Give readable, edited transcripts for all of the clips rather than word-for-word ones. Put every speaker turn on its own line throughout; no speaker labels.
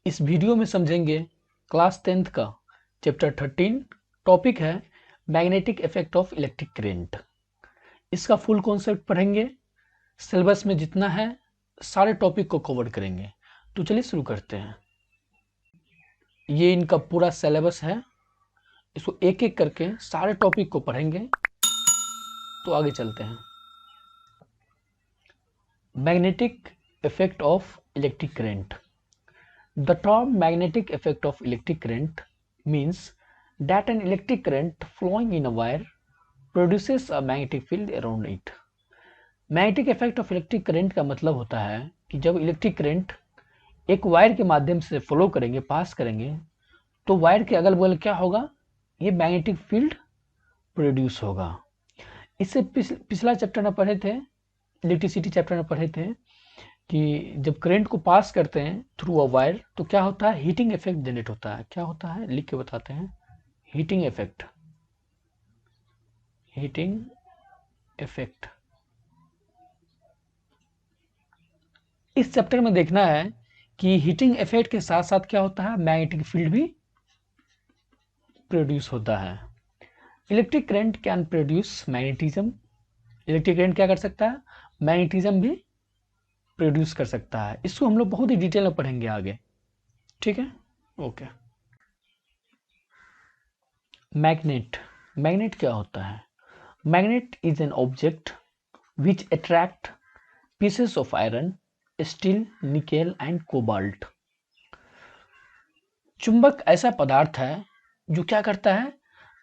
इस वीडियो में समझेंगे क्लास 10th का चैप्टर 13। टॉपिक है magnetic effect of electric current. इसका फुल कॉन्सेप्ट पढ़ेंगे। सिलेबस में जितना है सारे टॉपिक को कवर करेंगे। तो चलिए शुरू करते हैं। ये इनका पूरा सिलेबस है, इसको एक एक करके सारे टॉपिक को पढ़ेंगे। तो आगे चलते हैं। Magnetic effect of electric current. The term magnetic effect of electric current means that an electric current flowing in a wire produces a magnetic field around it. Magnetic effect of electric current का मतलब होता है कि जब electric current एक wire के माध्यम से फ्लो करेंगे, पास करेंगे, तो वायर के अगल बगल क्या होगा, ये मैग्नेटिक फील्ड प्रोड्यूस होगा। इससे पिछला चैप्टर में पढ़े थे, इलेक्ट्रिसिटी चैप्टर में पढ़े थे कि जब करंट को पास करते हैं थ्रू अ वायर तो क्या होता है, हीटिंग इफेक्ट जनरेट होता है। क्या होता है लिख के बताते हैं, हीटिंग इफेक्ट। हीटिंग इफेक्ट इस चैप्टर में देखना है कि हीटिंग इफेक्ट के साथ साथ क्या होता है, मैग्नेटिक फील्ड भी प्रोड्यूस होता है। Electric current can produce magnetism. Electric current क्या कर सकता है, मैग्नेटिज्म भी प्रोड्यूस कर सकता है। इसको हम लोग बहुत ही डिटेल में पढ़ेंगे आगे, ठीक है। ओके। मैग्नेट। मैग्नेट क्या होता है? Magnet is an object which attract pieces of iron, steel, nickel and cobalt. चुंबक ऐसा पदार्थ है जो क्या करता है,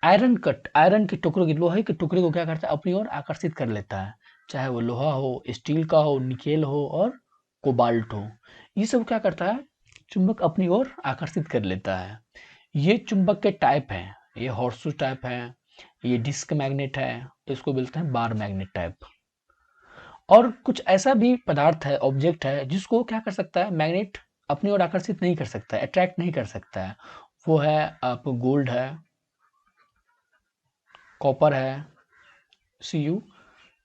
आयरन के टुकड़ों की, लोहे के टुकड़े को क्या करता है, अपनी ओर आकर्षित कर लेता है। चाहे वो लोहा हो, स्टील का हो, निकेल हो और कोबाल्ट हो, ये सब क्या करता है, चुंबक अपनी ओर आकर्षित कर लेता है। ये चुंबक के टाइप हैं। ये हॉर्सशू टाइप है, ये डिस्क मैग्नेट है, इसको बोलते हैं बार मैग्नेट टाइप। और कुछ ऐसा भी पदार्थ है, ऑब्जेक्ट है, जिसको क्या कर सकता है, मैग्नेट अपनी ओर आकर्षित नहीं कर सकता है, अट्रैक्ट नहीं कर सकता है। वो है आप गोल्ड है, कॉपर है, Cu।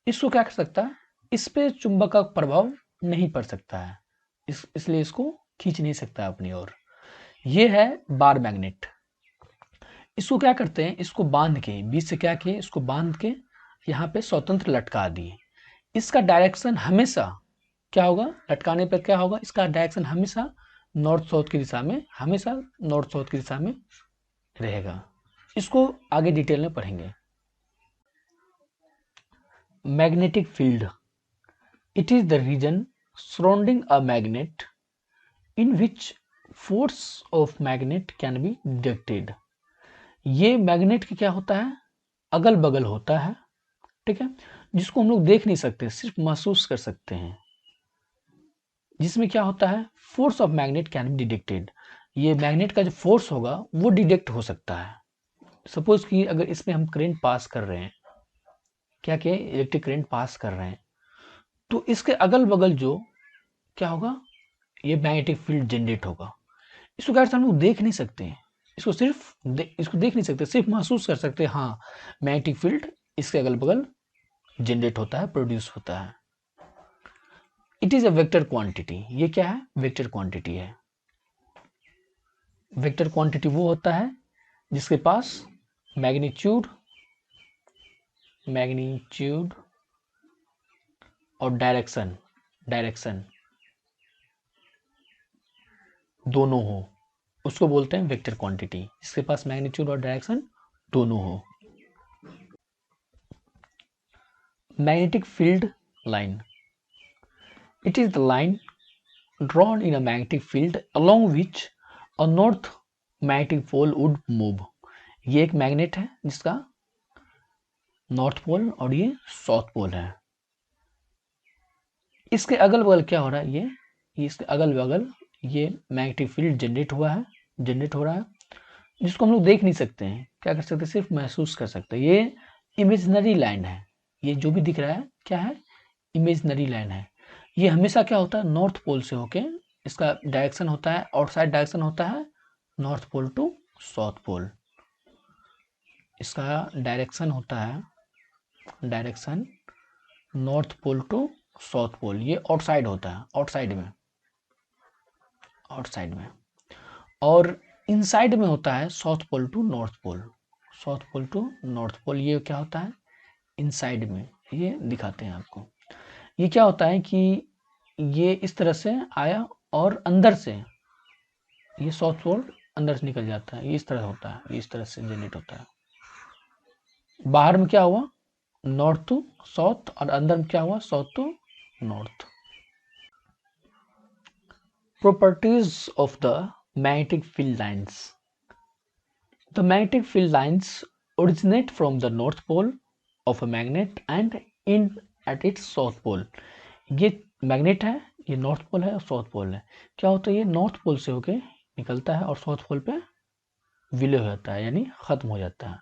इसको क्या कर सकता है, इस पे चुंबक का प्रभाव नहीं पड़ सकता है, इसलिए इसको खींच नहीं सकता अपनी ओर। ये है बार मैग्नेट। इसको क्या करते हैं, इसको बांध के बीच से क्या किए, इसको बांध के यहाँ पे स्वतंत्र लटका दिए। इसका डायरेक्शन हमेशा क्या होगा, लटकाने पर क्या होगा, इसका डायरेक्शन हमेशा नॉर्थ साउथ की दिशा में, हमेशा नॉर्थ साउथ की दिशा में रहेगा। इसको आगे डिटेल में पढ़ेंगे। Magnetic field, it is the region surrounding a magnet in which force of magnet can be detected. ये मैग्नेट की क्या होता है, अगल बगल होता है, ठीक है, जिसको हम लोग देख नहीं सकते, सिर्फ महसूस कर सकते हैं। जिसमें क्या होता है, force of magnet can be detected. ये मैग्नेट का जो फोर्स होगा वो डिटेक्ट हो सकता है। सपोज कि अगर इसमें हम करंट पास कर रहे हैं, क्या किए, इलेक्ट्रिक करंट पास कर रहे हैं, तो इसके अगल बगल जो क्या होगा, ये मैग्नेटिक फील्ड जनरेट होगा। इसको क्या हम लोग देख नहीं सकते हैं, इसको इसको देख नहीं सकते, सिर्फ महसूस कर सकते हैं। हाँ, मैग्नेटिक फील्ड इसके अगल बगल जनरेट होता है, प्रोड्यूस होता है। It is a vector quantity. ये क्या है, वेक्टर क्वांटिटी है। वेक्टर क्वांटिटी वो होता है जिसके पास मैग्नीट्यूड और डायरेक्शन दोनों हो, उसको बोलते हैं वेक्टर क्वांटिटी। जिसके पास मैग्नीट्यूड और डायरेक्शन दोनों हो। Magnetic field line, it is the line drawn in a magnetic field along which a north magnetic pole would move। ये एक मैग्नेट है जिसका नॉर्थ पोल और ये साउथ पोल है। इसके अगल बगल क्या हो रहा है, ये इसके अगल बगल ये मैग्नेटिक फील्ड जनरेट हो रहा है, जिसको हम लोग देख नहीं सकते हैं, क्या कर सकते हैं, सिर्फ महसूस कर सकते हैं। ये इमेजिनरी लाइन है। ये जो भी दिख रहा है क्या है, इमेजिनरी लाइन है। ये हमेशा क्या होता है, नॉर्थ पोल से होके इसका डायरेक्शन होता है, आउटसाइड डायरेक्शन होता है north pole to south pole. इसका डायरेक्शन होता है, direction north pole to south pole. ये आउटसाइड होता है, आउटसाइड में। और इनसाइड में होता है south pole to north pole, south pole to north pole. ये क्या होता है इनसाइड में, ये दिखाते हैं आपको। ये क्या होता है कि ये इस तरह से आया और अंदर से ये साउथ पोल अंदर से निकल जाता है, ये इस तरह होता है, ये इस तरह से जनरेट होता है। बाहर में क्या हुआ नॉर्थ टू साउथ और अंदर में क्या हुआ south to north. Properties of the magnetic field lines. The magnetic field lines originate from the north pole of a magnet and end at its south pole. ये मैग्नेट है, ये north pole है और साउथ पोल है। क्या होता है ये नॉर्थ पोल से होके निकलता है और साउथ पोल पे विलय हो जाता है, यानी खत्म हो जाता है।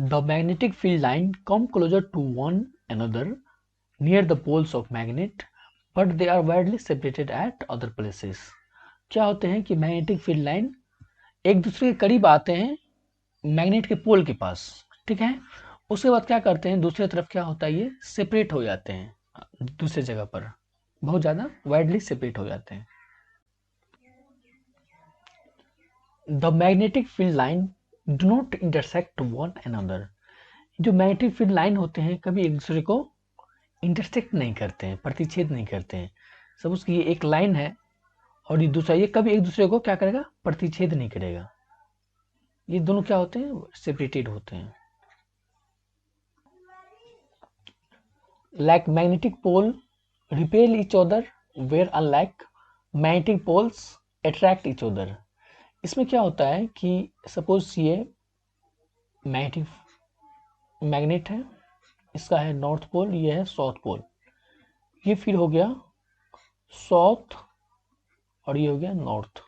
The magnetic field line come closer to one another near the poles of magnet, but they are widely separated at other places. क्या होते हैं कि मैग्नेटिक फील्ड लाइन एक दूसरे के करीब आते हैं मैग्नेट के पोल के पास, ठीक है। उसके बाद क्या करते हैं दूसरी तरफ क्या होता है ये सेपरेट हो जाते हैं, दूसरे जगह पर बहुत ज़्यादा वाइडली सेपरेट हो जाते हैं। The magnetic field line do not intersect one another. जो मैग्नेटिक फील्ड लाइन होते हैं कभी एक दूसरे को इंटरसेक्ट नहीं करते हैं, प्रतिच्छेद नहीं करते हैं। सपोज कि ये एक लाइन है और ये दूसरा, ये कभी एक दूसरे को क्या करेगा प्रतिच्छेद नहीं करेगा। ये दोनों क्या होते हैं सेपरेटेड होते हैं। Like magnetic pole repel each other where unlike magnetic poles attract each other. इसमें क्या होता है कि सपोज ये मैग्नेट है, इसका है नॉर्थ पोल, ये है साउथ पोल। ये फिर हो गया साउथ और ये हो गया नॉर्थ।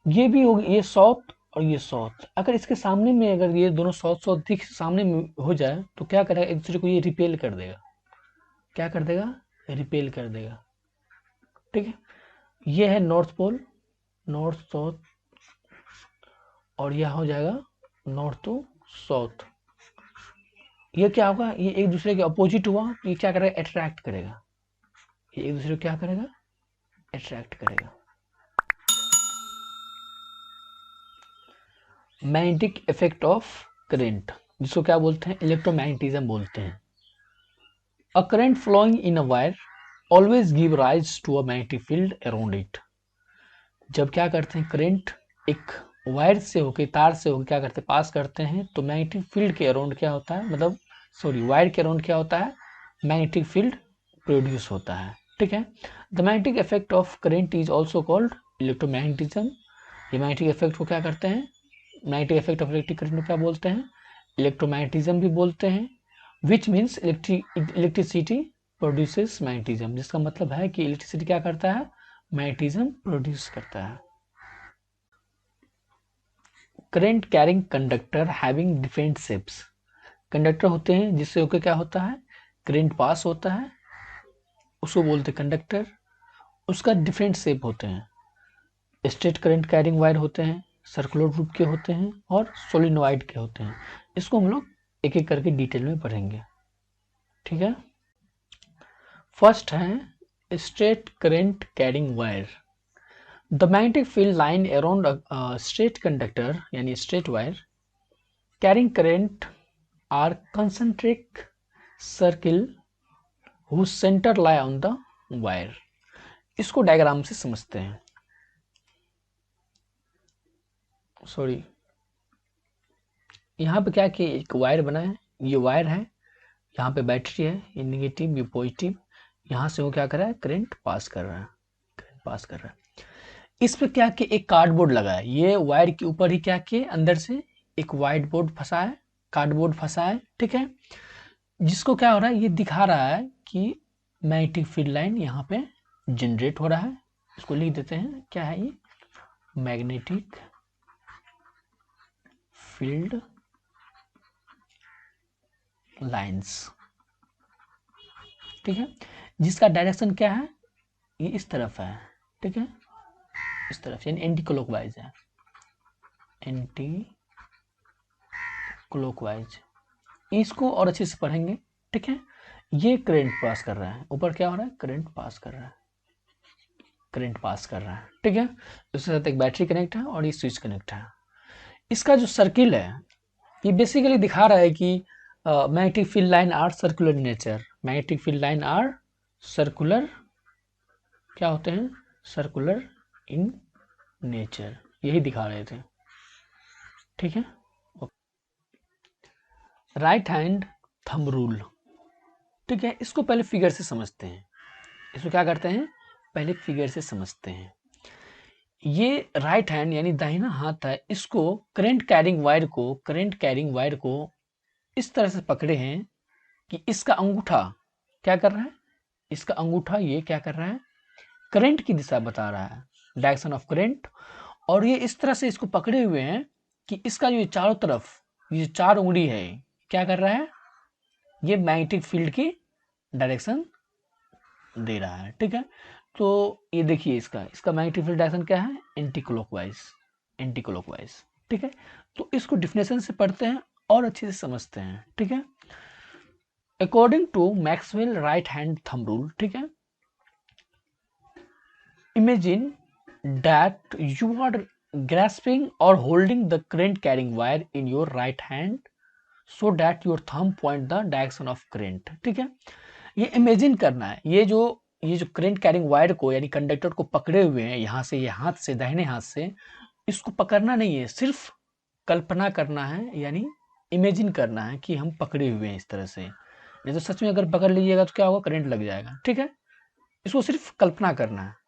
ये भी हो गया ये साउथ और ये साउथ। अगर इसके सामने में अगर ये दोनों साउथ साउथ दिख सामने में हो जाए तो क्या करेगा एक दूसरे को ये रिपेल कर देगा। क्या कर देगा रिपेल कर देगा, ठीक है। ये है नॉर्थ पोल नॉर्थ साउथ और यह हो जाएगा नॉर्थ टू साउथ। ये क्या होगा ये एक दूसरे के अपोजिट हुआ, ये क्या करेगा अट्रैक्ट करेगा, ये एक दूसरे को क्या करेगा अट्रैक्ट करेगा। मैग्नेटिक इफेक्ट ऑफ करंट, जिसको क्या बोलते हैं इलेक्ट्रोमैग्नेटिज्म बोलते हैं। A current flowing in a wire always give rise to a magnetic field around it. जब क्या करते हैं करंट एक वायर से होके तार से होके क्या करते हैं पास करते हैं तो मैग्नेटिक फील्ड के अराउंड क्या होता है मतलब सॉरी वायर के अराउंड क्या होता है मैग्नेटिक फील्ड प्रोड्यूस होता है, ठीक है। The magnetic effect of current is also called electromagnetism. ये मैग्नेटिक इफेक्ट को क्या करते हैं magnetic effect of electric current को क्या बोलते हैं इलेक्ट्रोमैग्नेटिज्म भी बोलते हैं। Which means electricity produces magnetism, जिसका मतलब है कि इलेक्ट्रिसिटी क्या करता है मैग्नेटिज्म प्रोड्यूस करता है। Current carrying conductor having different shapes. Conductor होते हैं जिससे होकर क्या होता है करंट पास होता है, उसको बोलते हैं कंडक्टर। उसका डिफरेंट शेप होते हैं, स्ट्रेट करंट कैरिंग वायर होते हैं, सर्कुलर रूप के होते हैं और सोलिनॉइड के होते हैं। इसको हम लोग एक एक करके डिटेल में पढ़ेंगे, ठीक है। फर्स्ट है straight current carrying wire. The magnetic field line around straight conductor यानी straight wire carrying current are concentric circle whose centre lie on the wire. इसको डायग्राम से समझते हैं। सॉरी यहाँ पे क्या कि एक वायर बना है, ये वायर है, यहाँ पे बैटरी है, ये निगेटिव ये पॉजिटिव, यहाँ से वो क्या कर रहा है करंट पास कर रहा है, करंट पास कर रहा है। इस पे क्या कि एक कार्डबोर्ड लगा है, ये वायर के ऊपर ही क्या कि अंदर से एक व्हाइट बोर्ड फंसा है, कार्डबोर्ड फंसा है, ठीक है। जिसको क्या हो रहा है ये दिखा रहा है कि मैग्नेटिक फील्ड लाइन यहाँ पे जनरेट हो रहा है। इसको लिख देते हैं क्या है ये मैग्नेटिक फील्ड लाइंस, ठीक है। जिसका डायरेक्शन क्या है ये इस तरफ है, ठीक है, इस तरफ यानी एंटी क्लॉकवाइज है, एंटी क्लॉकवाइज। इसको और अच्छे से पढ़ेंगे, ठीक है। ये करंट पास कर रहा है, ऊपर क्या हो रहा है करंट पास कर रहा है। करंट पास कर रहा है, ठीक है। उसके साथ एक बैटरी कनेक्ट है और ये स्विच कनेक्ट है। इसका जो सर्किल है ये बेसिकली दिखा रहा है कि magnetic field line are circular in nature. Magnetic field line are circular, क्या होते हैं, सर्कुलर इन नेचर, यही दिखा रहे थे, ठीक है। राइट हैंड थंब रूल, ठीक है, इसको पहले फिगर से समझते हैं। इसको क्या करते हैं, पहले फिगर से समझते हैं। ये राइट हैंड यानी दाहिना हाथ है, इसको करंट कैरिंग वायर को इस तरह से पकड़े हैं कि इसका अंगूठा क्या कर रहा है, इसका अंगूठा ये क्या कर रहा है, करंट की दिशा बता रहा है, डायरेक्शन ऑफ करंट। और ये इस तरह से इसको पकड़े हुए हैं कि इसका जो चारों तरफ ये 4 उंगली है क्या कर रहा है, ये मैग्नेटिक फील्ड की डायरेक्शन दे रहा है, ठीक है। तो ये देखिए इसका मैग्नेटिक फील्ड डायरेक्शन क्या है, एंटी क्लॉकवाइज, ठीक है। तो इसको डिफिनेशन से पढ़ते हैं और अच्छे से समझते हैं, ठीक है। According to Maxwell right hand thumb rule, ठीक है, imagine that you are grasping or holding the current carrying wire in your right hand so that your thumb point the direction of current, ठीक है। ये imagine करना है, ये जो current carrying wire को यानी कंडक्टर को पकड़े हुए हैं यहाँ से, ये हाथ से, दाहिने हाथ से, इसको पकड़ना नहीं है, सिर्फ कल्पना करना है, यानी इमेजिन करना है कि हम पकड़े हुए हैं इस तरह से। नहीं तो सच में अगर पकड़ लीजिएगा तो क्या होगा, करंट लग जाएगा, ठीक है। इसको सिर्फ कल्पना करना है।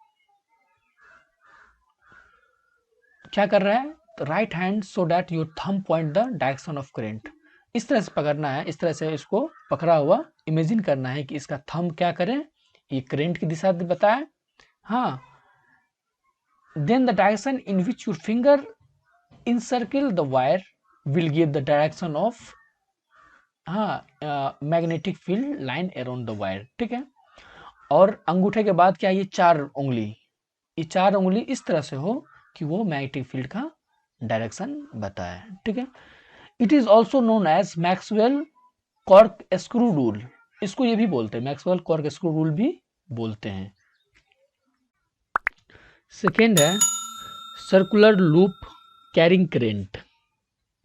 क्या कर रहा है, right hand so that your thumb point the direction of current, इस तरह से पकड़ना है, इस तरह से इसको पकड़ा हुआ इमेजिन करना है कि इसका थंब क्या करे, ये करंट की दिशा बताए, हाँ। Then the direction in which your finger encircle the wire will give the direction of, हाँ, magnetic field line around the wire, ठीक है। और अंगूठे के बाद क्या, ये 4 उंगली, ये 4 उंगली इस तरह से हो कि वो मैग्नेटिक फील्ड का डायरेक्शन बताए, ठीक है। It is also known as Maxwell corkscrew rule, इसको ये भी बोलते हैं, मैक्सवेल कॉर्क स्क्रू रूल भी बोलते हैं। सेकेंड है सर्कुलर लूप कैरिंग करंट,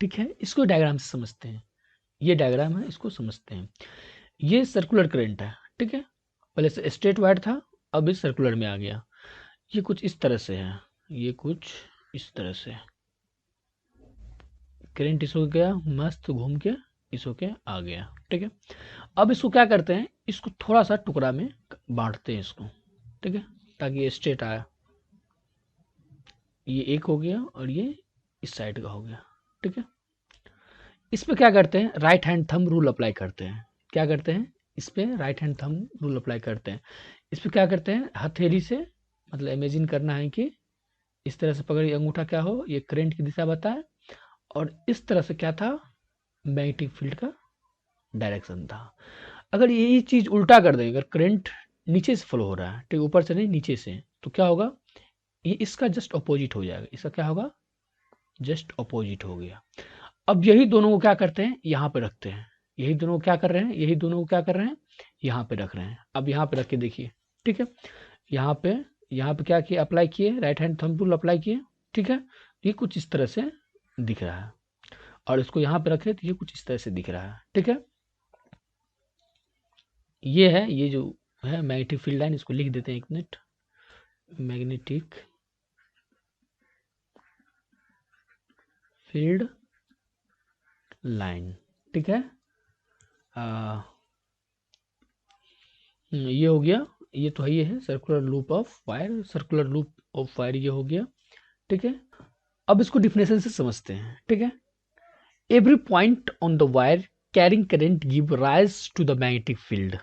ठीक है, इसको डायग्राम से समझते हैं। ये डायग्राम है, इसको समझते हैं। ये सर्कुलर करंट है, ठीक है, पहले से स्ट्रेट वायर था, अब इस सर्कुलर में आ गया। ये कुछ इस तरह से है, ये कुछ इस तरह से करंट इस हो गया, मस्त घूम के इस हो के आ गया, ठीक है। अब इसको क्या करते हैं, इसको थोड़ा सा टुकड़ा में बांटते हैं इसको, ठीक है, ताकि ये स्ट्रेट आए। ये एक हो गया और ये इस साइड का हो गया, ठीक है। इस पे क्या करते हैं, right hand thumb rule apply करते हैं। क्या करते हैं, इस पे right hand thumb rule apply करते हैं। इस पे क्या करते हैं, हथेली से, मतलब इमेजिन करना है कि इस तरह से पकड़ी, अंगूठा क्या हो, ये करंट की दिशा बताए, और इस तरह से क्या था, मैग्नेटिक फील्ड का डायरेक्शन था। अगर यही चीज उल्टा कर दें, अगर करंट नीचे से फ्लो हो रहा है, ठीक, ऊपर से नहीं नीचे से, तो क्या होगा, ये इसका जस्ट अपोजिट हो जाएगा, इसका क्या होगा, जस्ट अपोजिट हो गया। अब यही दोनों को क्या करते हैं, यहाँ पे रखते हैं, यही दोनों को क्या कर रहे हैं, यही दोनों को क्या कर रहे हैं, यहाँ पे रख रहे हैं। अब यहाँ पे रख के देखिए, ठीक है, यहाँ पे क्या किया, अप्लाई किए, right hand thumb rule apply किए, ठीक है। ये कुछ इस तरह से दिख रहा है, और इसको यहाँ पे रखे तो ये कुछ इस तरह से दिख रहा है, ठीक है। ये है, ये जो है मैग्नेटिक फील्ड लाइन, इसको लिख देते हैं, 1 मिनट, मैग्नेटिक फील्ड लाइन, ठीक है। ये हो गया, ये तो है, ये है circular loop of wire, circular loop of wire, ये हो गया, ठीक है। अब इसको डिफिनेशन से समझते हैं, ठीक है। Every point on the wire carrying current give rise to the magnetic field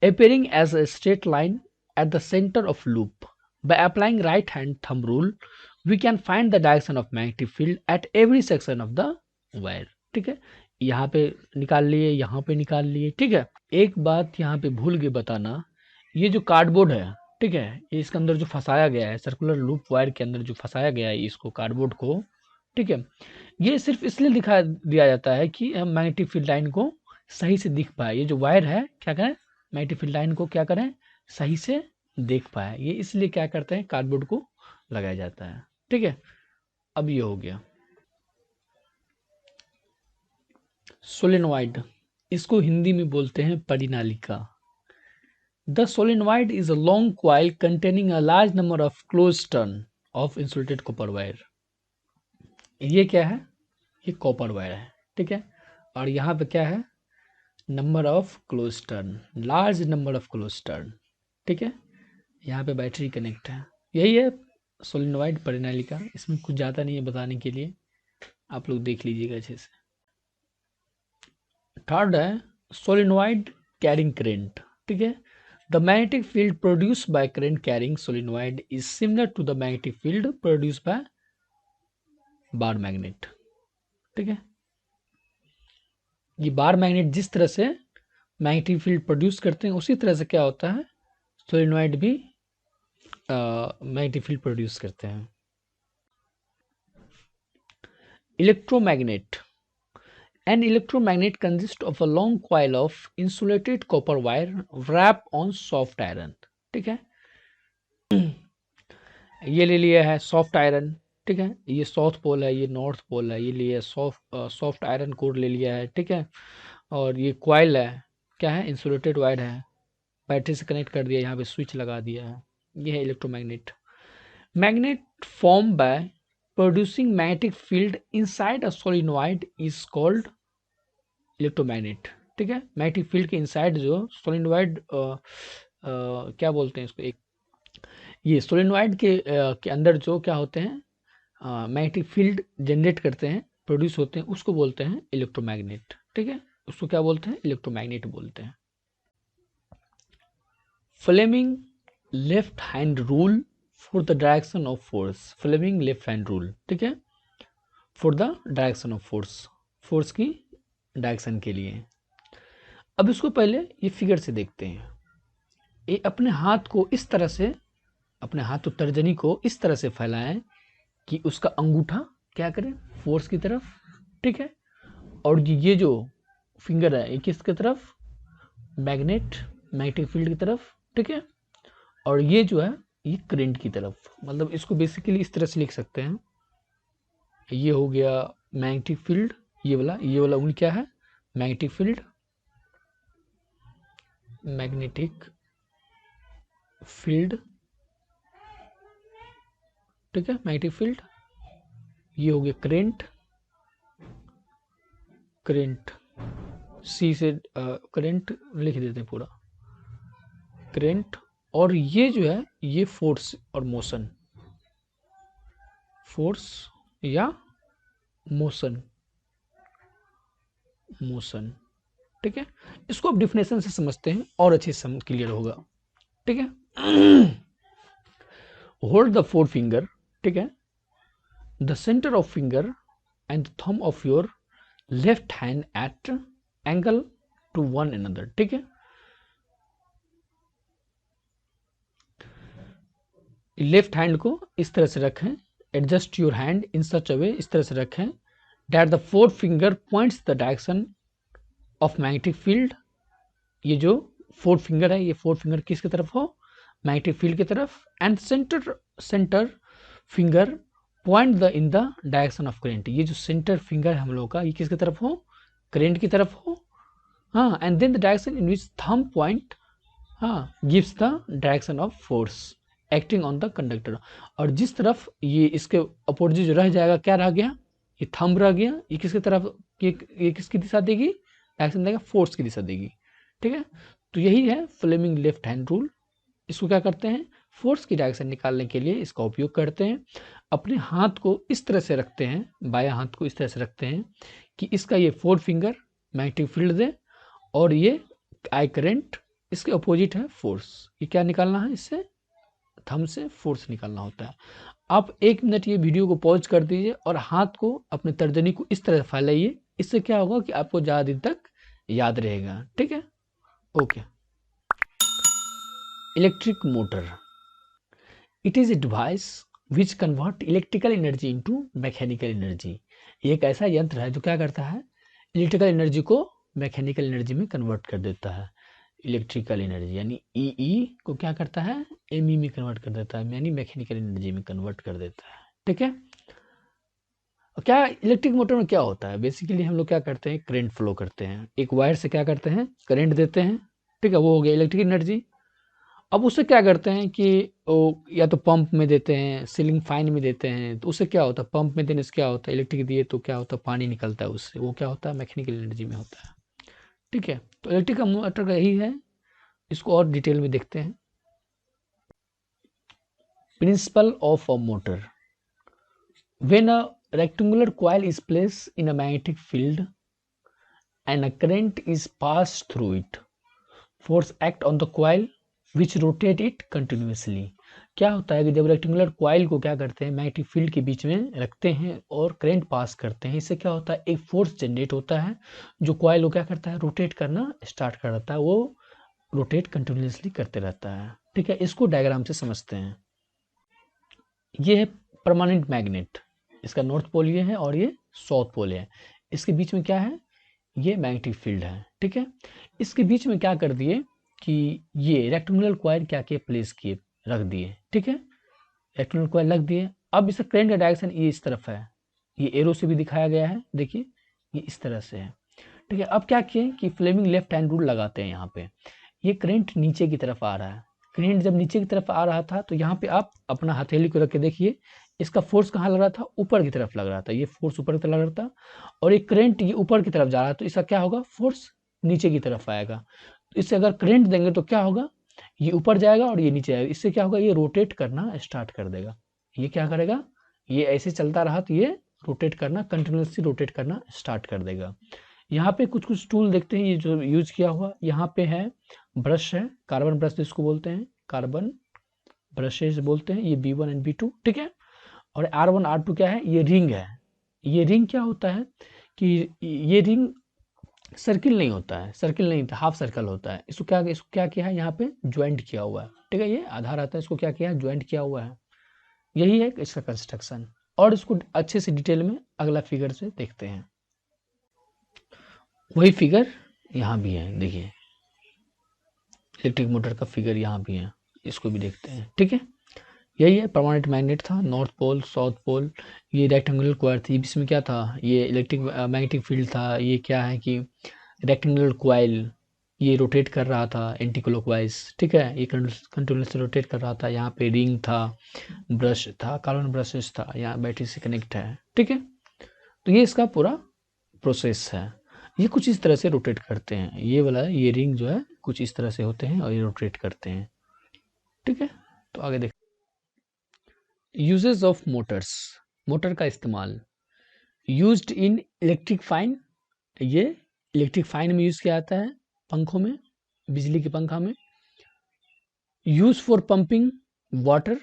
appearing as a straight line at the center of loop. By applying right hand thumb rule, we can find the direction of magnetic field at every section of the wire. ठीक है, यहाँ पे निकाल लिए, यहाँ पे निकाल लिए, ठीक है। एक बात यहाँ पे भूल के बताना, ये जो कार्डबोर्ड है, ठीक है, ये इसके अंदर जो फंसाया गया है, सर्कुलर लूप वायर के अंदर जो फंसाया गया है इसको, कार्डबोर्ड को, ठीक है, ये सिर्फ इसलिए दिखा दिया जाता है कि हम मैग्नेटिक फील्ड लाइन को सही से दिख पाए। ये जो वायर है क्या करें, मैग्नेटिक फील्ड लाइन को क्या करें, सही से देख पाए, ये इसलिए क्या करते हैं, कार्डबोर्ड को लगाया जाता है। ठीक है, अब ये हो गया सोलेनॉइड, इसको हिंदी में बोलते हैं परिनालिका। The solenoid is a long coil containing a large number of close turn of insulated copper wire. ये क्या है, ये कॉपर वायर है। ठीक है, और यहाँ पे क्या है, number of close turn, large number of close turn. ठीक है, यहाँ पे बैटरी कनेक्ट है, यही है सोलेनॉइड परिनालिका। इसमें कुछ ज़्यादा नहीं है बताने के लिए, आप लोग देख लीजिएगा अच्छे से। थर्ड है सोलेनॉइड कैरिंग करेंट। ठीक है, the magnetic field produced by current carrying solenoid is similar to the magnetic field produced by bar magnet. ठीक है, ये बार मैग्नेट जिस तरह से मैग्नेटिक फील्ड प्रोड्यूस करते हैं उसी तरह से क्या होता है, सोलेनॉइड भी मैग्नेटिक फील्ड प्रोड्यूस करते हैं। Electromagnet, an electromagnet consists of a long coil of insulated copper wire wrapped on soft iron। ठीक है, ये ले लिया है सॉफ्ट आयरन। ठीक है, ये साउथ पोल है, ये नॉर्थ पोल है, ये लिया सॉफ्ट आयरन कोर ले लिया है। ठीक है, और ये कॉइल है, क्या है, इंसुलेटेड वायर है, बैटरी से कनेक्ट कर दिया, यहाँ पे स्विच लगा दिया है। ये है electromagnet. Magnet form by producing magnetic field inside a solenoid is called electromagnet. ठीक है, मैग्नेटिक फील्ड के इनसाइड जो सोलेनॉइड क्या बोलते हैं इसको, एक ये सोलेनॉइड के अंदर जो क्या होते हैं, मैग्नेटिक फील्ड जनरेट करते हैं, प्रोड्यूस होते हैं, उसको बोलते हैं इलेक्ट्रोमैग्नेट। ठीक है, उसको क्या बोलते हैं, इलेक्ट्रोमैग्नेट बोलते हैं। Fleming left hand rule for the direction of force, Fleming left hand rule. ठीक है, for the direction of force, force की डायरेक्शन के लिए। अब इसको पहले ये फिगर से देखते हैं। ये अपने हाथ को इस तरह से, अपने हाथ तो तर्जनी को इस तरह से फैलाएं कि उसका अंगूठा क्या करे, फोर्स की तरफ। ठीक है, और ये जो फिंगर है ये किसकी तरफ, मैग्नेटिक फील्ड की तरफ। ठीक है, और ये जो है ये करंट की तरफ। मतलब इसको बेसिकली इस तरह से लिख सकते हैं, ये हो गया मैग्नेटिक फील्ड, ये वाला उंगली क्या है, मैग्नेटिक फील्ड, मैग्नेटिक फील्ड। ठीक है, मैग्नेटिक फील्ड, ये हो गया करंट, करंट सी से करंट लिख देते हैं पूरा, करंट। और ये जो है ये फोर्स और मोशन, फोर्स या मोशन, मोशन। ठीक है, इसको अब डिफिनेशन से समझते हैं और अच्छे से क्लियर होगा। ठीक है, होल्ड द फोर फिंगर। ठीक है, the centre of finger and thumb of your left hand at angle to one another. ठीक है, लेफ्ट हैंड को इस तरह से रखें, adjust your hand in such a way, इस तरह से रखें that the forefinger points the direction of magnetic field. ये जो फोर फिंगर है, ये फोर फिंगर किसकी तरफ हो, मैग्नेटिक फील्ड की तरफ। And centre finger point the in the direction of current. ये जो सेंटर फिंगर है हम लोग का, ये किसकी तरफ हो, करेंट की तरफ हो। हाँ, and then the direction in which thumb point, हाँ, gives the direction of force acting on the conductor. और जिस तरफ ये इसके अपोजिट जो रह जाएगा, क्या रह गया, ये थंब रह गया, ये किसकी तरफ, ये किसकी दिशा देगी, डायरेक्शन देगा, फोर्स की दिशा देगी। ठीक है, तो यही है फ्लेमिंग लेफ्ट हैंड रूल। इसको क्या करते हैं, फोर्स की डायरेक्शन निकालने के लिए इसका उपयोग करते हैं। अपने हाथ को इस तरह से रखते हैं, बायां हाथ को इस तरह से रखते हैं कि इसका ये फोर फिंगर मैग्नेटिक फील्ड दे, और ये आई करंट, इसके अपोजिट है फोर्स। ये क्या निकालना है, इससे थंब से फोर्स निकालना होता है। आप 1 मिनट ये वीडियो को पॉज कर दीजिए और हाथ को अपने तर्जनी को इस तरह फैलाइए। इससे क्या होगा कि आपको ज़्यादा दिन तक याद रहेगा। ठीक है, okay. Electric motor, it is a device which convert electrical energy into mechanical energy. ये एक ऐसा यंत्र है जो क्या करता है, इलेक्ट्रिकल एनर्जी को मैकेनिकल एनर्जी में कन्वर्ट कर देता है। इलेक्ट्रिकल एनर्जी यानी ई को क्या करता है, एमई में कन्वर्ट कर देता है, यानी मैकेनिकल एनर्जी में कन्वर्ट कर देता है। ठीक है, क्या इलेक्ट्रिक मोटर में क्या होता है, बेसिकली हम लोग क्या करते हैं, करंट फ्लो करते हैं, एक वायर से क्या करते हैं, करंट देते हैं। ठीक है, वो हो गया इलेक्ट्रिक एनर्जी। अब उससे क्या करते हैं कि वो या तो पंप में देते हैं, सीलिंग फैन में देते हैं, तो उससे क्या होता है, पंप में देने से क्या होता है, इलेक्ट्रिक दिए तो क्या होता है, पानी निकलता है उससे, वो क्या होता है, मैकेनिकल एनर्जी में होता है। ठीक है, तो इलेक्ट्रिक मोटर का यही है, इसको और डिटेल में देखते हैं। Principle of a motor, when a rectangular coil is placed in a magnetic field and a current is passed through it, force act on the coil which rotate it continuously। क्या होता है कि जब rectangular coil को क्या करते हैं, magnetic field के बीच में रखते हैं और करंट पास करते हैं, इससे क्या होता है, एक फोर्स जनरेट होता है जो कॉइल को क्या करता है, रोटेट करना स्टार्ट कर देता है, वो रोटेट कंटिन्यूसली करते रहता है। ठीक है, इसको डायग्राम से समझते हैं। ये है परमानेंट मैग्नेट, इसका नॉर्थ पोल ये है और ये साउथ पोल है, इसके बीच में क्या है, ये मैग्नेटिक फील्ड है। ठीक है, इसके बीच में क्या कर दिए कि ये रेक्टेंगुलर कॉइल क्या किए, प्लेस किए, रख दिए। ठीक है, रेक्टेंगुलर कॉइल रख दिए। अब इसका करंट का डायरेक्शन ये इस तरफ है, ये एरो से भी दिखाया गया है, देखिए ये इस तरह से है। ठीक है, अब क्या किए कि फ्लेमिंग लेफ्ट हैंड रूल लगाते हैं यहाँ पे, ये करंट नीचे की तरफ आ रहा है, करंट जब नीचे की तरफ आ रहा था तो यहाँ पे आप अपना हथेली को रख के देखिए, इसका फोर्स कहाँ लग रहा था, ऊपर की तरफ लग रहा था, ये फोर्स ऊपर की तरफ लग रहा था, और ये करंट ये ऊपर की तरफ जा रहा है, तो इसका क्या होगा, फोर्स नीचे की तरफ आएगा। तो इससे अगर करंट देंगे तो क्या होगा, ये ऊपर जाएगा और ये नीचे आएगा, इससे क्या होगा, ये रोटेट करना स्टार्ट कर देगा। ये क्या करेगा, ये ऐसे चलता रहा तो ये रोटेट करना, कंटिन्यूसली रोटेट करना स्टार्ट कर देगा। यहाँ पे कुछ कुछ टूल देखते हैं, ये जो यूज किया हुआ, यहाँ पे है ब्रश है, कार्बन ब्रश जिसको बोलते हैं, कार्बन ब्रशेज बोलते हैं, ये B1 एंड B2। ठीक है, और R1 R2 क्या है, ये रिंग है। ये रिंग क्या होता है कि ये रिंग सर्किल नहीं होता है, सर्किल नहीं, हाफ सर्कल होता है। इसको क्या किया है, यहाँ पे ज्वाइंट किया हुआ है। ठीक है, ये आधार आता है, इसको क्या किया है, ज्वाइंट किया हुआ है। यही है इसका कंस्ट्रक्शन, और इसको अच्छे से डिटेल में अगला फिगर से देखते हैं। वही फिगर यहाँ भी है, देखिए इलेक्ट्रिक मोटर का फिगर यहाँ भी है, इसको भी देखते हैं। ठीक है, यही है, परमानेंट मैग्नेट था, नॉर्थ पोल साउथ पोल, ये रेक्टेंगुलर कॉइल थी, इसमें क्या था, ये इलेक्ट्रिक मैग्नेटिक फील्ड था, ये क्या है कि रेक्टेंगुलर कॉइल ये रोटेट कर रहा था एंटी क्लॉकवाइज। ठीक है, ये कंटिन्यूसली रोटेट कर रहा था, यहाँ पे रिंग था, ब्रश था, कार्बन ब्रशेस था, यहाँ बैटरी से कनेक्ट है। ठीक है, तो ये इसका पूरा प्रोसेस है, ये कुछ इस तरह से रोटेट करते हैं, ये वाला ये रिंग जो है कुछ इस तरह से होते हैं और ये रोटेट करते हैं। ठीक है, तो आगे देख, यूजेस ऑफ मोटर्स, मोटर का इस्तेमाल, यूज्ड इन इलेक्ट्रिक फाइन, ये इलेक्ट्रिक फाइन में यूज किया जाता है, पंखों में, बिजली के पंखा में। यूज फॉर पंपिंग वाटर,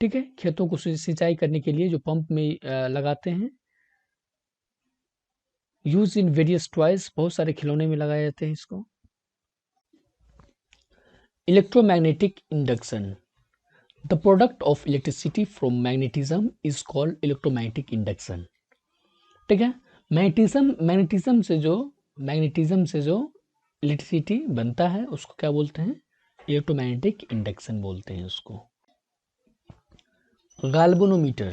ठीक है, खेतों को सिंचाई करने के लिए जो पंप में लगाते हैं। यूज इन वेरियस टॉयज, बहुत सारे खिलौने में लगाए जाते हैं इसको। Electromagnetic induction, the product of electricity from magnetism is called electromagnetic induction. ठीक है, मैग्नेटिज्म से जो इलेक्ट्रिसिटी बनता है उसको क्या बोलते हैं, इलेक्ट्रोमैग्नेटिक इंडक्शन बोलते हैं उसको। galvanometer,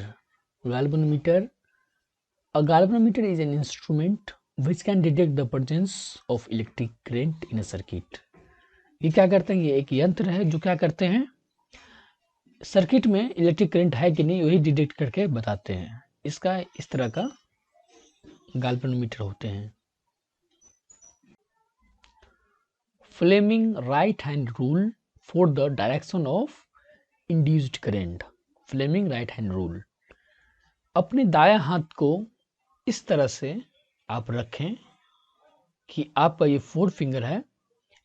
galvanometer, a galvanometer is an instrument which can detect the presence of electric current in a circuit। ये क्या करते हैं, ये एक यंत्र है जो क्या करते हैं, सर्किट में इलेक्ट्रिक करंट है कि नहीं वही डिटेक्ट करके बताते हैं। इसका इस तरह का galvanometer होते हैं। Fleming right hand rule for the direction of induced current, Fleming right hand rule, अपने दायां हाथ को इस तरह से आप रखें कि आपका ये 4 फिंगर है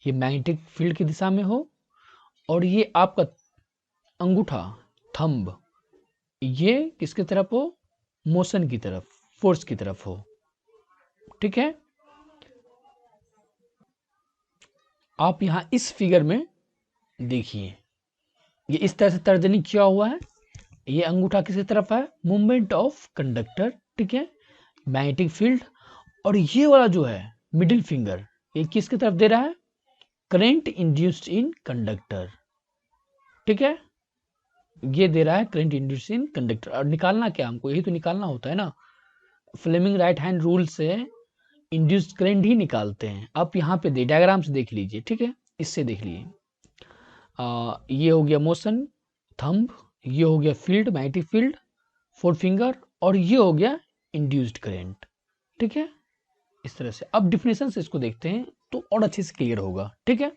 ये मैग्नेटिक फील्ड की दिशा में हो, और ये आपका अंगूठा थंब ये किसकी तरफ हो, मोशन की तरफ, फोर्स की तरफ हो। ठीक है, आप यहां इस फिगर में देखिए, ये इस तरह से तर्जनी किया हुआ है, ये अंगूठा किसी तरफ है, मूवमेंट ऑफ कंडक्टर। ठीक है, मैग्नेटिक फील्ड, और ये वाला जो है मिडिल फिंगर ये किसकी तरफ दे रहा है, करंट इंड्यूस्ड इन कंडक्टर। ठीक है, ये दे रहा है करंट इंड्यूस इन कंडक्टर। और निकालना क्या हमको, यही तो निकालना होता है ना, फ्लेमिंग राइट हैंड रूल से इंड्यूस्ड करंट ही निकालते हैं। आप यहाँ पे दे डायग्राम से देख लीजिए, ठीक है, इससे देख लीजिए। ये हो गया मोशन थंब, ये हो गया field magnetic field four finger, और ये हो गया इंड्यूस्ड करंट। ठीक है, इस तरह से। अब डिफिनेशन से इसको देखते हैं तो और अच्छे से क्लियर होगा। ठीक है,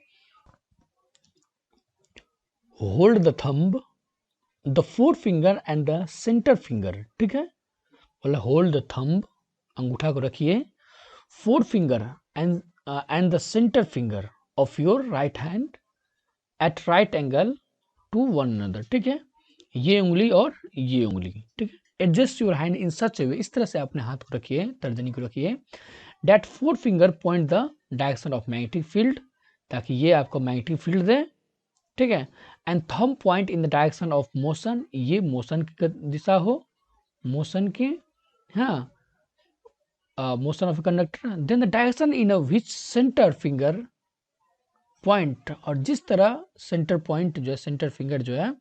hold the thumb the forefinger and the centre finger. ठीक है, बोला होल्ड द थंब, अंगूठा को रखिए, forefinger and the centre finger of your right hand at right angle to one another. ठीक है, ये उंगली और ये उंगली। ठीक है, adjust your hand in such a way, इस तरह से अपने हाथ को रखिए, तर्जनी को रखिए, that forefinger point the direction of magnetic field, ताकि ये आपको मैग्नेटिक फील्ड दे। ठीक है, and thumb point in the direction of motion, ये मोशन की दिशा हो, मोशन की, हाँ, motion of conductor. Then the direction in a which centre finger point, और जिस तरह सेंटर पॉइंट जो है, सेंटर फिंगर जो है,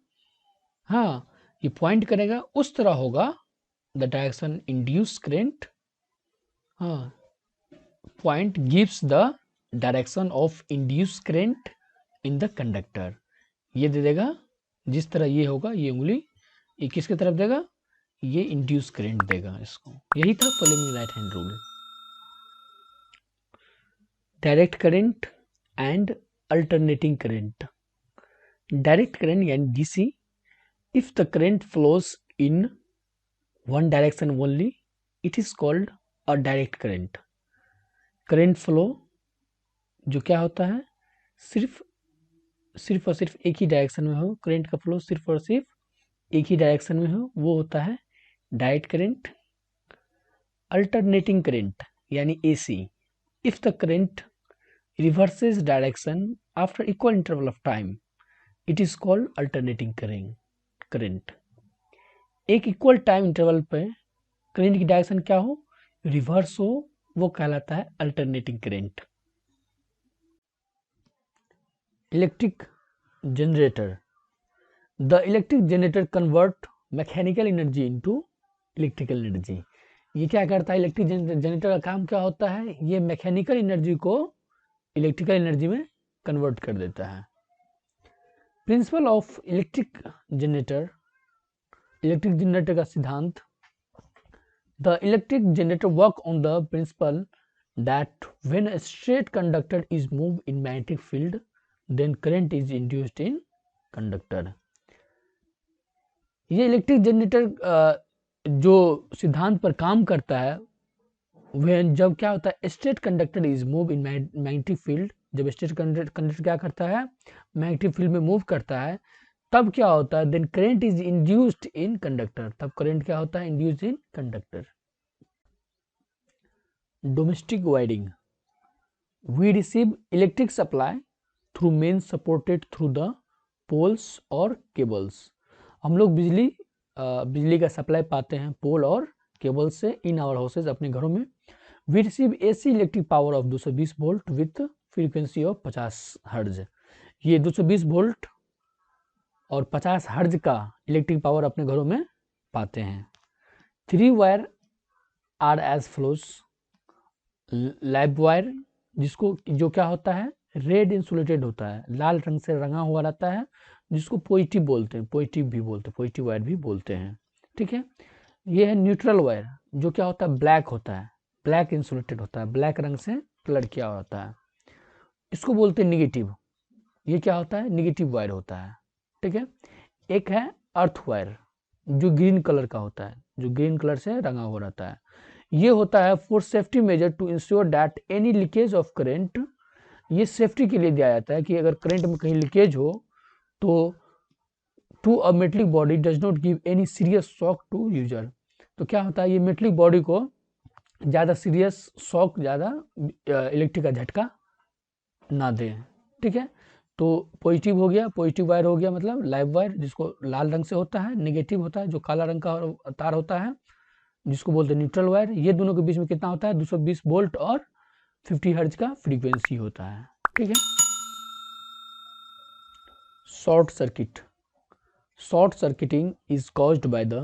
हाँ, ये पॉइंट करेगा उस तरह होगा द डायरेक्शन इंड्यूस करेंट, हाँ, point gives the direction of induce current in the conductor. ये दे देगा, जिस तरह ये होगा, ये उंगली ये किसकी तरफ देगा, ये इंड्यूस करेंट देगा इसको। यही था Fleming right hand rule. Direct current and alternating current. Direct current यानी DC, if the current flows in one direction only, it is called a direct current. Current flow जो क्या होता है, सिर्फ और सिर्फ एक ही डायरेक्शन में हो, करंट का फ्लो सिर्फ और सिर्फ एक ही डायरेक्शन में हो, वो होता है डायरेक्ट करंट। अल्टरनेटिंग करंट यानी AC, if the current reverses direction after equal interval of time, it is called alternating current. एक इक्वल टाइम इंटरवल पे करंट की डायरेक्शन क्या हो, रिवर्स हो, वो कहलाता है alternating current. Electric generator, the electric generator convert mechanical energy into electrical energy. ये क्या करता है, इलेक्ट्रिक जनरेटर का काम क्या होता है, ये मैकेनिकल एनर्जी को इलेक्ट्रिकल एनर्जी में कन्वर्ट कर देता है। Principle of electric generator, electric generator का सिद्धांत, the electric generator work on the principle that when a straight conductor is moved in magnetic field, then current is induced in conductor। ये electric generator जो सिद्धांत पर काम करता है, वह जब क्या होता है, straight conductor is move in magnetic field, जब स्ट्रेट कंडक्टर क्या करता है, मैग्नेटिक फील्ड में मूव करता है, तब क्या होता है, then current is induced in conductor, तब करंट क्या होता है, induced in conductor. Domestic wiring, we receive electric supply through mains supported through the poles और cables। हम लोग बिजली का सप्लाई पाते हैं पोल और केबल से इन आवर हाउसेज, अपने घरों में। We receive AC electric power of 220 volt with frequency of 50 hertz. ये 220 वोल्ट और 50 हर्ज का इलेक्ट्रिक पावर अपने घरों में पाते हैं। 3 wire are as follows, live wire जिसको जो क्या होता है, रेड इंसुलेटेड होता है, लाल रंग से रंगा हुआ रहता है, जिसको पॉजिटिव बोलते हैं, पॉजिटिव भी बोलते हैं, पॉजिटिव वायर भी बोलते हैं। ठीक है, ये है न्यूट्रल वायर, जो क्या होता है, ब्लैक होता है, ब्लैक इंसुलेटेड होता है, ब्लैक रंग से कलर किया होता है, इसको बोलते हैं निगेटिव। ये क्या होता है, निगेटिव वायर होता है। ठीक है, एक है अर्थ वायर जो ग्रीन कलर का होता है, जो ग्रीन कलर से रंगा हुआ रहता है। ये होता है for safety measure to ensure that any leakage of current, ये सेफ्टी के लिए दिया जाता है कि अगर करंट में कहीं लीकेज हो तो to a metallic body does not give any serious shock to user. तो क्या होता है, ये मेटलिक बॉडी को ज़्यादा सीरियस शॉक, ज़्यादा इलेक्ट्रिक का झटका ना दे। ठीक है, तो पॉजिटिव हो गया, पॉजिटिव वायर हो गया, मतलब लाइव वायर जिसको लाल रंग से होता है, नेगेटिव होता है जो काला रंग का तार होता है, जिसको बोलते हैं न्यूट्रल वायर। ये दोनों के बीच में कितना होता है, 220 वोल्ट और 50 हर्ट्ज का फ्रीक्वेंसी होता है। ठीक है, short circuit, Short circuiting is caused by the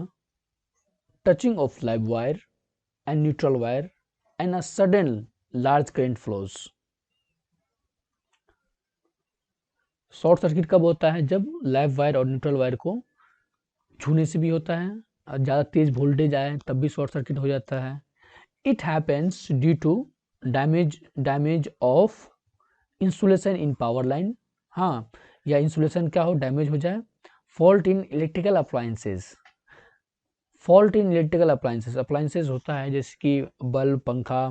touching of live wire and neutral wire and a sudden large current flows. Short circuit कब होता है? जब लाइव वायर और न्यूट्रल वायर को छूने से भी होता है, और ज़्यादा तेज वोल्टेज आए तब भी शॉर्ट सर्किट हो जाता है. It happens due to damage of insulation in power line. हाँ, या इंसुलेशन क्या हो, डैमेज हो जाए. Fault in electrical appliances. Fault in electrical appliances होता है जैसे कि बल्ब, पंखा,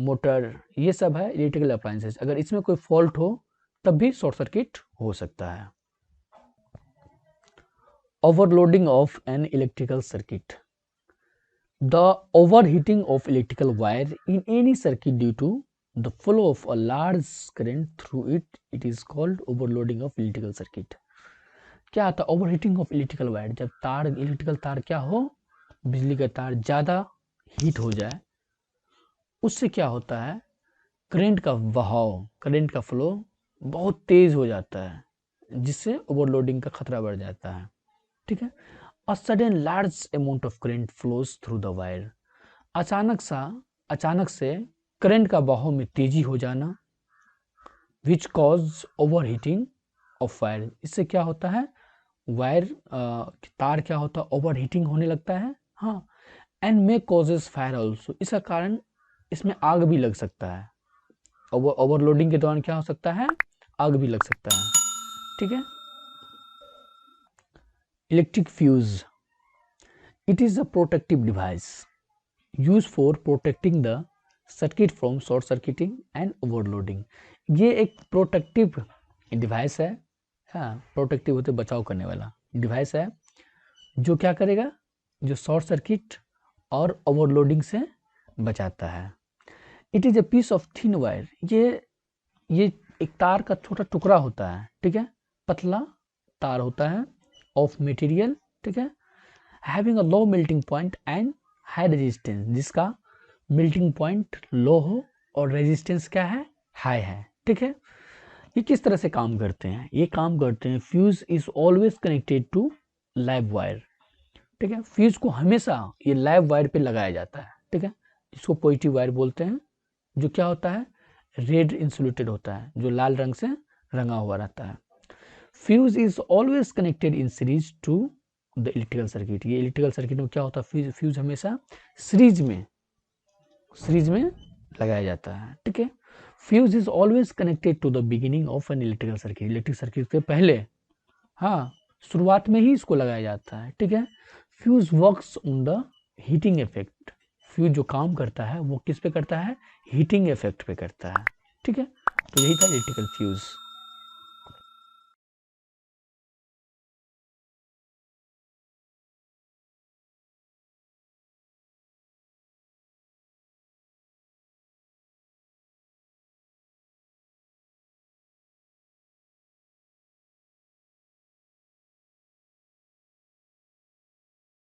मोटर, ये सब है इलेक्ट्रिकल अप्लायंसेस. अगर इसमें कोई फॉल्ट हो तब भी शॉर्ट सर्किट हो सकता है. Overloading of an electrical circuit. The overheating of electrical wire in any circuit due to the flow of a large current through it is called overloading of electrical circuit. क्या आता है overheating of electrical wire? जब तार, electrical तार क्या हो, बिजली का तार ज़्यादा हीट हो जाए, उससे क्या होता है, करंट का बहाव, करंट का फ्लो बहुत तेज हो जाता है, जिससे ओवरलोडिंग का खतरा बढ़ जाता है. ठीक है. A sudden large amount of current flows through the wire. अचानक से करंट का बहाव में तेजी हो जाना. which cause overheating of wire. इससे क्या होता है, वायर तार क्या होता है, ओवरहीटिंग होने लगता है. हाँ. And may causes fire also. इसका कारण इसमें आग भी लग सकता है. ओवरलोडिंग के दौरान क्या हो सकता है, आग भी लग सकता है. ठीक है. Electric fuse. It is a protective device used for protecting the circuit from short circuiting and overloading. ये एक प्रोटेक्टिव डिवाइस है. हाँ, प्रोटेक्टिव होते बचाव करने वाला डिवाइस है, जो क्या करेगा, जो शॉर्ट सर्किट और ओवरलोडिंग से बचाता है. It is a piece of thin wire. ये एक तार का छोटा टुकड़ा होता है. ठीक है. पतला तार होता है ऑफ मटेरियल. ठीक है. Having a low melting point and high resistance. जिसका मेल्टिंग पॉइंट लो हो और रेजिस्टेंस क्या है, हाई है. ठीक है. ये किस तरह से काम करते हैं? ये काम करते हैं, fuse is always connected to live wire. ठीक है. फ्यूज को हमेशा ये लाइव वायर पे लगाया जाता है. ठीक है. इसको पॉजिटिव वायर बोलते हैं, जो क्या होता है, रेड इंसुलेटेड होता है, जो लाल रंग से रंगा हुआ रहता है. Fuse is always connected in series to the electrical circuit. ये इलेक्ट्रिकल सर्किट में क्या होता है, फ्यूज हमेशा सीरीज में लगाया जाता है. ठीक है. Fuse is always connected to the beginning of an electrical circuit. Electric circuit से पहले, हाँ, शुरुआत में ही इसको लगाया जाता है. ठीक है. Fuse works on the heating effect. Fuse जो काम करता है वो किस पे करता है, हीटिंग इफेक्ट पे करता है. ठीक है. तो यही था इलेक्ट्रिकल फ्यूज.